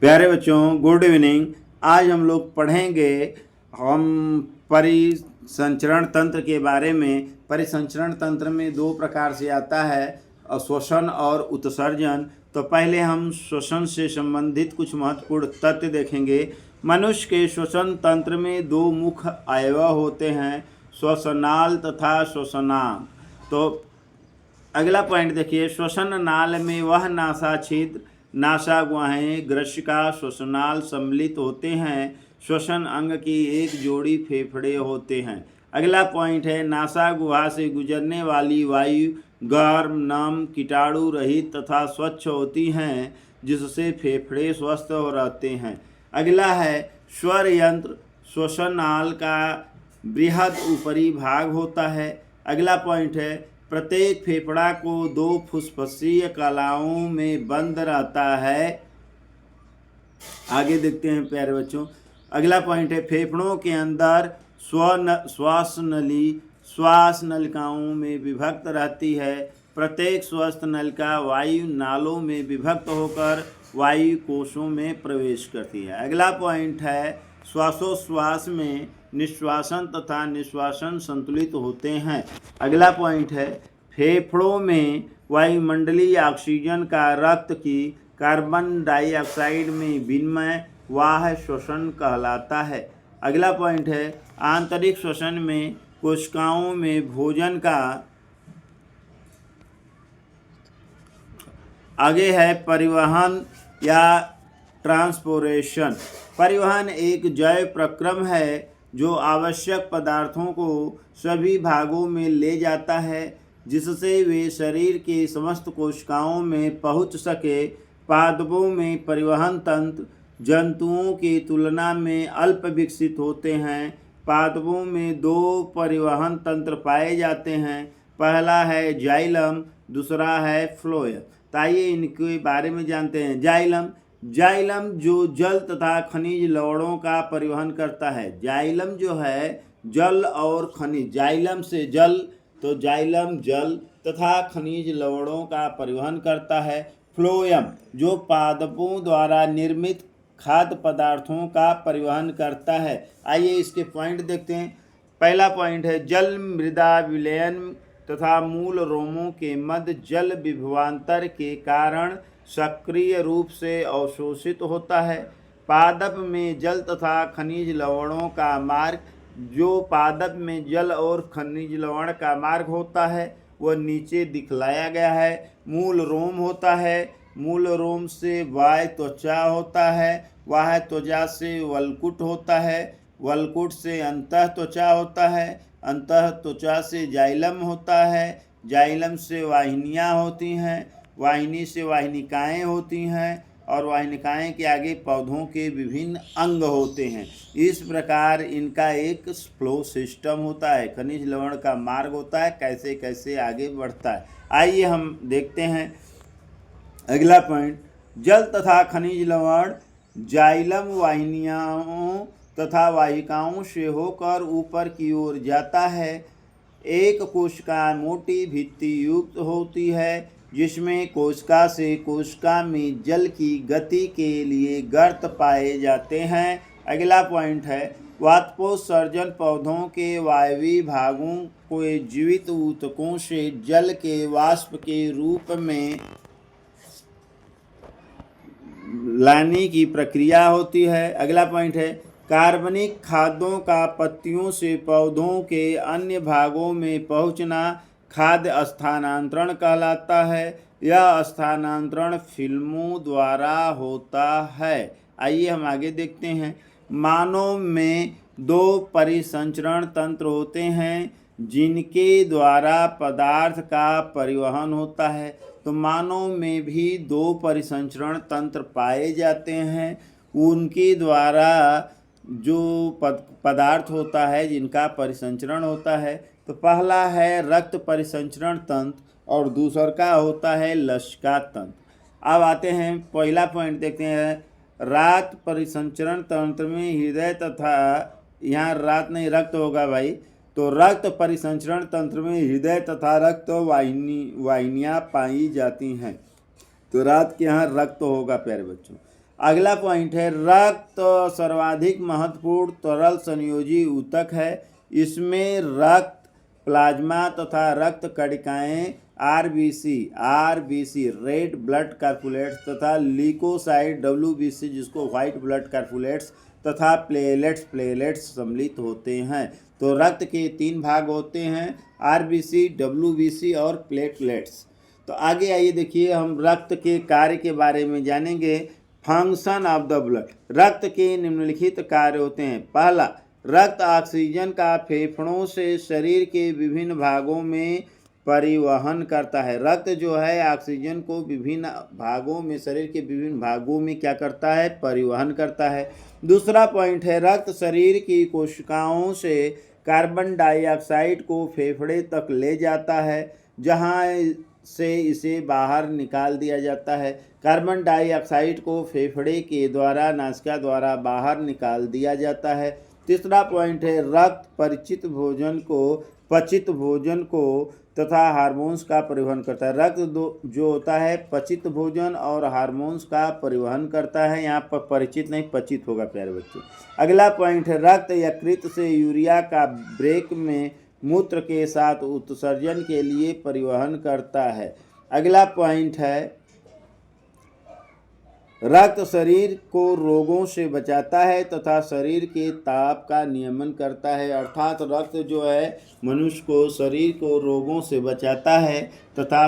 प्यारे बच्चों, good evening. आज हम लोग पढ़ेंगे हम परिसंचरण तंत्र के बारे में। परिसंचरण तंत्र में दो प्रकार से आता है, श्वसन और उत्सर्जन। तो पहले हम श्वसन से संबंधित कुछ महत्वपूर्ण तथ्य देखेंगे। मनुष्य के श्वसन तंत्र में दो मुख्य अवयव होते हैं, श्वसनाल तथा श्वसनांग। तो अगला पॉइंट देखिए, श्वसन नाल में वह नासा छिद्र, नासा गुहाएं, ग्रशिका, श्वसनाल सम्मिलित होते हैं। श्वसन अंग की एक जोड़ी फेफड़े होते हैं। अगला पॉइंट है, नासा गुहा से गुजरने वाली वायु गर्म, नम, कीटाणु रहित तथा स्वच्छ होती हैं, जिससे फेफड़े स्वस्थ हो रहते हैं। अगला है, स्वर यंत्र श्वसनाल का बृहद ऊपरी भाग होता है। अगला पॉइंट है, प्रत्येक फेफड़ा को दो फुस्फुसीय कलाओं में बंद रहता है। आगे देखते हैं प्यारे बच्चों। अगला पॉइंट है, फेफड़ों के अंदर श्वास नली श्वास नलिकाओं में विभक्त रहती है। प्रत्येक श्वास नलिका वायु नालों में विभक्त होकर वायु कोशों में प्रवेश करती है। अगला पॉइंट है, श्वासोश्वास में निश्वासन तथा निश्वासन संतुलित होते हैं। अगला पॉइंट है, फेफड़ों में वायुमंडलीय ऑक्सीजन का रक्त की कार्बन डाइऑक्साइड में विनिमय वाह श्वसन कहलाता है। अगला पॉइंट है, आंतरिक श्वसन में कोशिकाओं में भोजन का। आगे है परिवहन या ट्रांसपोर्टेशन। परिवहन एक जैव प्रक्रम है जो आवश्यक पदार्थों को सभी भागों में ले जाता है, जिससे वे शरीर के समस्त कोशिकाओं में पहुंच सके। पादपों में परिवहन तंत्र जंतुओं की तुलना में अल्प विकसित होते हैं। पादपों में दो परिवहन तंत्र पाए जाते हैं, पहला है जाइलम, दूसरा है फ्लोएम। तो आइए इनके बारे में जानते हैं। जाइलम जो जल तथा खनिज लवणों का परिवहन करता है। जाइलम जो है जल और खनिज, जाइलम से जल, तो जाइलम जल तथा खनिज लवणों का परिवहन करता है। फ्लोएम जो पादपों द्वारा निर्मित खाद्य पदार्थों का परिवहन करता है। आइए इसके पॉइंट देखते हैं। पहला पॉइंट है, जल मृदा विलयन तथा मूल रोमों के मध्य जल विभवांतर के कारण सक्रिय रूप से अवशोषित होता है। पादप में जल तथा खनिज लवणों का मार्ग, जो पादप में जल और खनिज लवण का मार्ग होता है वह नीचे दिखलाया गया है। मूल रोम होता है, मूल रोम से बाह्य त्वचा होता है, बाह्य त्वचा से वल्कुट होता है, वल्कुट से अंतः त्वचा होता है, अंतः त्वचा से जाइलम होता है, जाइलम से वाहिनियाँ होती हैं, वाहिनी से वाहिनिकाएँ होती हैं, और वाहिनिकाएँ के आगे पौधों के विभिन्न अंग होते हैं। इस प्रकार इनका एक फ्लो सिस्टम होता है, खनिज लवण का मार्ग होता है, कैसे कैसे आगे बढ़ता है। आइए हम देखते हैं अगला पॉइंट, जल तथा खनिज लवण जाइलम वाहिनियों तथा वाहिकाओं से होकर ऊपर की ओर जाता है। एक कोशिका मोटी भित्ति युक्त होती है, जिसमें कोशिका से कोशिका में जल की गति के लिए गर्त पाए जाते हैं। अगला पॉइंट है, वाष्पोत्सर्जन पौधों के वायवीय भागों को जीवित ऊतकों से जल के वाष्प के रूप में लाने की प्रक्रिया होती है। अगला पॉइंट है, कार्बनिक खाद्यों का पत्तियों से पौधों के अन्य भागों में पहुंचना खाद्य स्थानांतरण कहलाता है। यह स्थानांतरण फिल्मों द्वारा होता है। आइए हम आगे देखते हैं। मानव में दो परिसंचरण तंत्र होते हैं, जिनके द्वारा पदार्थ का परिवहन होता है। तो मानव में भी दो परिसंचरण तंत्र पाए जाते हैं, उनके द्वारा जो पदार्थ होता है जिनका परिसंचरण होता है। तो पहला है रक्त परिसंचरण तंत्र और दूसरा का होता है लसिका तंत्र। अब आते हैं, पहला पॉइंट देखते हैं। रक्त परिसंचरण तंत्र में हृदय तथा, यहाँ रात नहीं रक्त होगा भाई, तो रक्त परिसंचरण तंत्र में हृदय तथा रक्त वाहिनियाँ पाई जाती हैं। तो रात के यहाँ रक्त होगा प्यारे बच्चों। अगला पॉइंट है रक्त सर्वाधिक महत्वपूर्ण तरल संयोजी ऊतक है। इसमें रक्त प्लाज्मा तथा रक्त कणिकाएं आरबीसी रेड ब्लड कार्पुलेट्स तथा ल्यूकोसाइट डब्ल्यूबीसी जिसको व्हाइट ब्लड कार्पुलेट्स तथा प्लेलेट्स सम्मिलित होते हैं। तो रक्त के 3 भाग होते हैं, आरबीसी, डब्ल्यूबीसी और प्लेटलेट्स। तो आगे आइए देखिए हम रक्त के कार्य के बारे में जानेंगे। Function of the blood. रक्त के निम्नलिखित कार्य होते हैं। पहला, रक्त ऑक्सीजन का फेफड़ों से शरीर के विभिन्न भागों में परिवहन करता है। रक्त जो है ऑक्सीजन को विभिन्न भागों में, शरीर के विभिन्न भागों में क्या करता है, परिवहन करता है। दूसरा पॉइंट है रक्त शरीर की कोशिकाओं से कार्बन डाइऑक्साइड को फेफड़े तक ले जाता है, जहां से इसे बाहर निकाल दिया जाता है। कार्बन डाइऑक्साइड को फेफड़े के द्वारा, नासिका द्वारा बाहर निकाल दिया जाता है। तीसरा पॉइंट है रक्त पचित भोजन को तथा हार्मोन्स का परिवहन करता है। रक्त जो होता है पचित भोजन और हार्मोन्स का परिवहन करता है। यहाँ पर परिचित नहीं, पचित होगा प्यारे बच्चों। अगला पॉइंट है रक्त यकृत से यूरिया का ब्रेक में मूत्र के साथ उत्सर्जन के लिए परिवहन करता है। अगला पॉइंट है रक्त शरीर को रोगों से बचाता है तथा शरीर के ताप का नियमन करता है। अर्थात रक्त जो है मनुष्य को, शरीर को रोगों से बचाता है तथा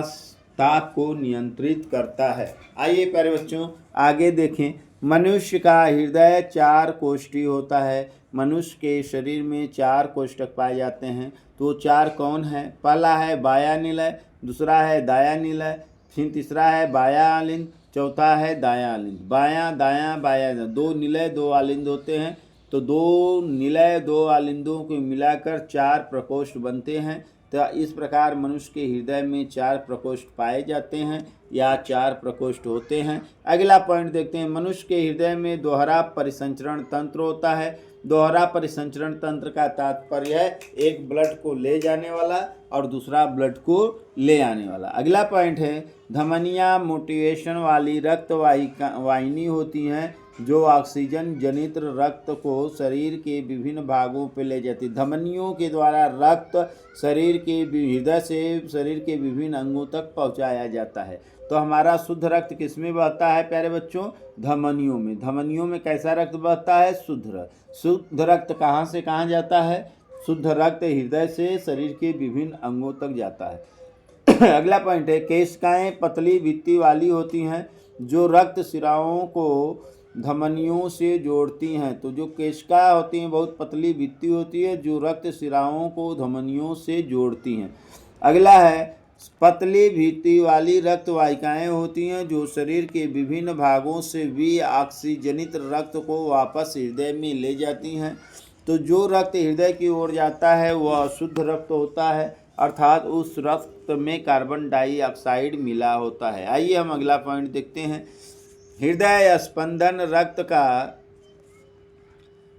ताप को नियंत्रित करता है। आइए प्यारे बच्चों आगे देखें। मनुष्य का हृदय 4 कोष्ठी होता है। मनुष्य के शरीर में 4 कोष्ठक पाए जाते हैं। तो 4 कौन है? पहला है बाया निलय, दूसरा है दाया निलय, फिर तीसरा है बाया आलिंद, चौथा है दाया आलिंद। बायां दायां बाया, 2 निलय 2 आलिंद होते हैं। तो 2 निलय 2 आलिंदों को मिलाकर 4 प्रकोष्ठ बनते हैं। तो इस प्रकार मनुष्य के हृदय में 4 प्रकोष्ठ पाए जाते हैं या 4 प्रकोष्ठ होते हैं। अगला पॉइंट देखते हैं। मनुष्य के हृदय में दोहरा परिसंचरण तंत्र होता है। दोहरा परिसंचरण तंत्र का तात्पर्य है एक ब्लड को ले जाने वाला और दूसरा ब्लड को ले आने वाला। अगला पॉइंट है धमनियाँ मोटिवेशन वाली रक्त वाहिनी होती हैं जो ऑक्सीजन जनित रक्त को शरीर के विभिन्न भागों पर ले जाती है। धमनियों के द्वारा रक्त शरीर के हृदय से शरीर के विभिन्न अंगों तक पहुंचाया जाता है। तो हमारा शुद्ध रक्त किसमें बहता है प्यारे बच्चों? धमनियों में। धमनियों में कैसा रक्त बहता है? शुद्ध रक्त। शुद्ध रक्त कहाँ से कहाँ जाता है? शुद्ध रक्त हृदय से शरीर के विभिन्न अंगों तक जाता है। अगला पॉइंट है केशिकाएं पतली भित्ति वाली होती हैं जो रक्त शिराओं को धमनियों से जोड़ती हैं। तो जो केशिका होती हैं बहुत पतली भित्ति होती है जो रक्त शिराओं को धमनियों से जोड़ती हैं। अगला है पतली भित्ति वाली रक्त वाहिकाएं होती हैं जो शरीर के विभिन्न भागों से ऑक्सीजनित रक्त को वापस हृदय में ले जाती हैं। तो जो रक्त हृदय की ओर जाता है वह शुद्ध रक्त होता है, अर्थात उस रक्त में कार्बन डाइऑक्साइड मिला होता है। आइए हम अगला पॉइंट देखते हैं। हृदय स्पंदन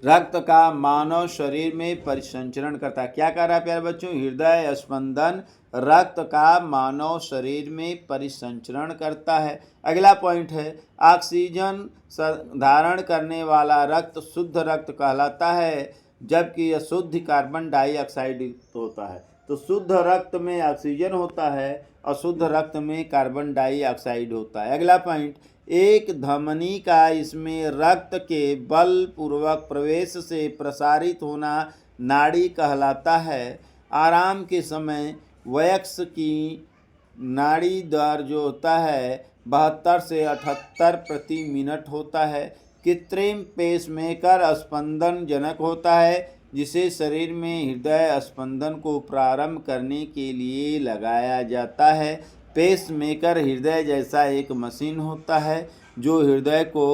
रक्त का मानव शरीर में परिसंचरण करता है। क्या कह रहा है प्यारे बच्चों? हृदय स्पंदन रक्त का मानव शरीर में परिसंचरण करता है। अगला पॉइंट है ऑक्सीजन धारण करने वाला रक्त शुद्ध रक्त कहलाता है, जबकि अशुद्ध कार्बन डाइऑक्साइड होता है। तो शुद्ध रक्त में ऑक्सीजन होता है, अशुद्ध रक्त में कार्बन डाइऑक्साइड होता है। अगला पॉइंट एक धमनी का इसमें रक्त के बलपूर्वक प्रवेश से प्रसारित होना नाड़ी कहलाता है। आराम के समय वयस्क की नाड़ी दर जो होता है 72 से 78 प्रति मिनट होता है। कृत्रिम पेसमेकर स्पंदन जनक होता है जिसे शरीर में हृदय स्पंदन को प्रारंभ करने के लिए लगाया जाता है। पेसमेकर हृदय जैसा एक मशीन होता है जो हृदय को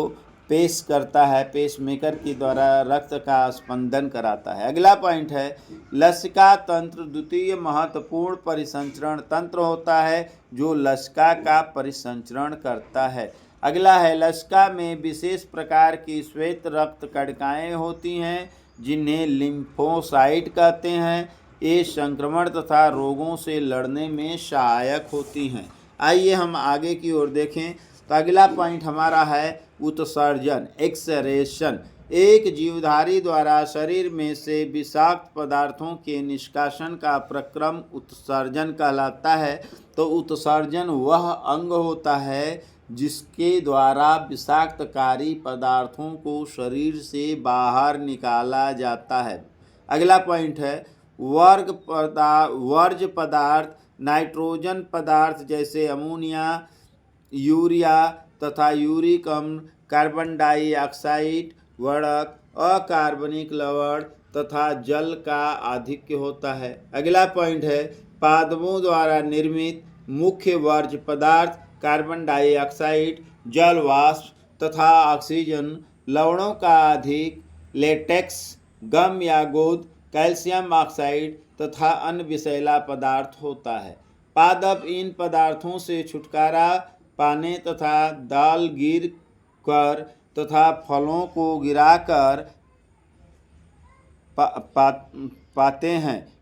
पेश करता है, पेसमेकर के द्वारा रक्त का स्पंदन कराता है। अगला पॉइंट है लसिका तंत्र द्वितीय महत्वपूर्ण परिसंचरण तंत्र होता है जो लसिका का परिसंचरण करता है। अगला है लसिका में विशेष प्रकार की श्वेत रक्त कणिकाएं होती हैं जिन्हें लिम्फोसाइट कहते हैं। ये संक्रमण तथा रोगों से लड़ने में सहायक होती हैं। आइए हम आगे की ओर देखें। तो अगला पॉइंट हमारा है उत्सर्जन, एक्सरेशन। एक जीवधारी द्वारा शरीर में से विषाक्त पदार्थों के निष्कासन का प्रक्रम उत्सर्जन कहलाता है। तो उत्सर्जन वह अंग होता है जिसके द्वारा विषाक्तकारी पदार्थों को शरीर से बाहर निकाला जाता है। अगला पॉइंट है वर्ज्य पदार्थ। नाइट्रोजन पदार्थ जैसे अमोनिया, यूरिया तथा यूरिक अम्ल, कार्बन डाइऑक्साइड, वर्णक, अकार्बनिक लवण तथा जल का आधिक्य होता है। अगला पॉइंट है पादपों द्वारा निर्मित मुख्य वर्ज्य पदार्थ कार्बन डाइऑक्साइड, जल वाष्प तथा ऑक्सीजन, लवणों का अधिक, लेटेक्स, गम या गोंद, कैल्शियम ऑक्साइड तथा अन्य विषैला पदार्थ होता है। पादप इन पदार्थों से छुटकारा पाने तथा दाल गिर कर तथा फलों को गिराकर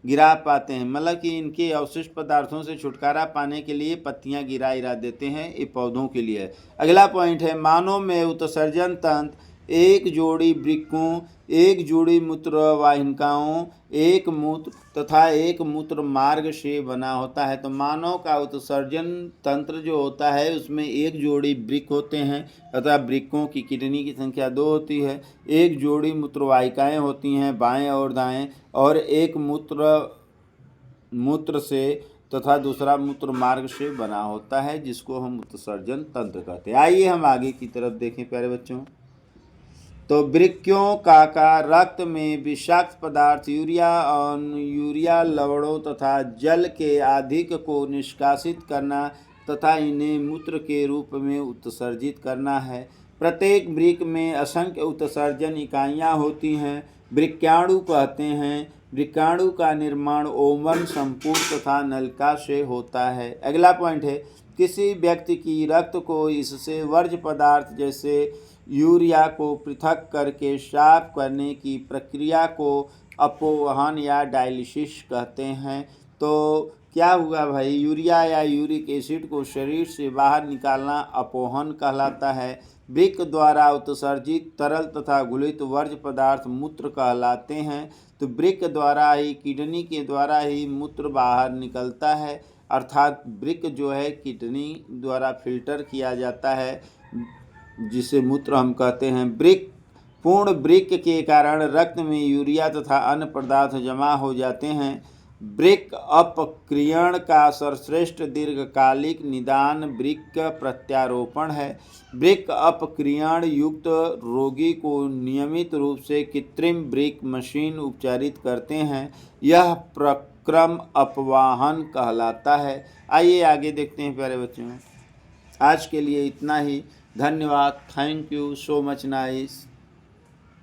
गिरा पाते हैं, मतलब कि इनके अवशिष्ट पदार्थों से छुटकारा पाने के लिए पत्तियां गिरा देते हैं, ये पौधों के लिए है। अगला पॉइंट है मानव में उत्सर्जन तंत्र एक जोड़ी वृक्कों, एक जोड़ी मूत्र वाहिकाओं, एक मूत्र तथा एक मूत्र मार्ग से बना होता है। तो मानव का उत्सर्जन तंत्र जो होता है उसमें एक जोड़ी वृक्क होते हैं तथा वृक्कों की किडनी की संख्या 2 होती है, एक जोड़ी मूत्रवाहिकाएं होती हैं बाएं और दाएं, और एक मूत्र से तथा दूसरा मूत्र मार्ग से बना होता है, जिसको हम उत्सर्जन तंत्र कहते हैं। आइए हम आगे की तरफ देखें प्यारे बच्चों। तो वृक्कों का रक्त में विषाक्त पदार्थ यूरिया लवणों तथा जल के अधिक को निष्कासित करना तथा इन्हें मूत्र के रूप में उत्सर्जित करना है। प्रत्येक वृक्क में असंख्य उत्सर्जन इकाइयाँ होती हैं, वृक्काणु कहते हैं। वृक्काणु का निर्माण ओवन, संपूर्ण तथा नलिका से होता है। अगला पॉइंट है किसी व्यक्ति की रक्त को इससे वर्ज्य पदार्थ जैसे यूरिया को पृथक करके साफ करने की प्रक्रिया को अपोहन या डायलिसिस कहते हैं। तो क्या हुआ भाई, यूरिया या यूरिक एसिड को शरीर से बाहर निकालना अपोहन कहलाता है। वृक्क द्वारा उत्सर्जित तरल तथा घुलित वर्ज्य पदार्थ मूत्र कहलाते हैं। तो वृक्क द्वारा ही, किडनी के द्वारा ही मूत्र बाहर निकलता है, अर्थात वृक्क जो है किडनी द्वारा फिल्टर किया जाता है, जिसे मूत्र हम कहते हैं। पूर्ण वृक्क के कारण रक्त में यूरिया तथा अन्य पदार्थ जमा हो जाते हैं। वृक्क अपक्रियण का सर्वश्रेष्ठ दीर्घकालिक निदान वृक्क प्रत्यारोपण है। वृक्क अपक्रियण युक्त रोगी को नियमित रूप से कृत्रिम वृक्क मशीन उपचारित करते हैं। यह प्रक्रम अपवाहन कहलाता है। आइए आगे देखते हैं प्यारे बच्चों। आज के लिए इतना ही। धन्यवाद। Thank you so much nice.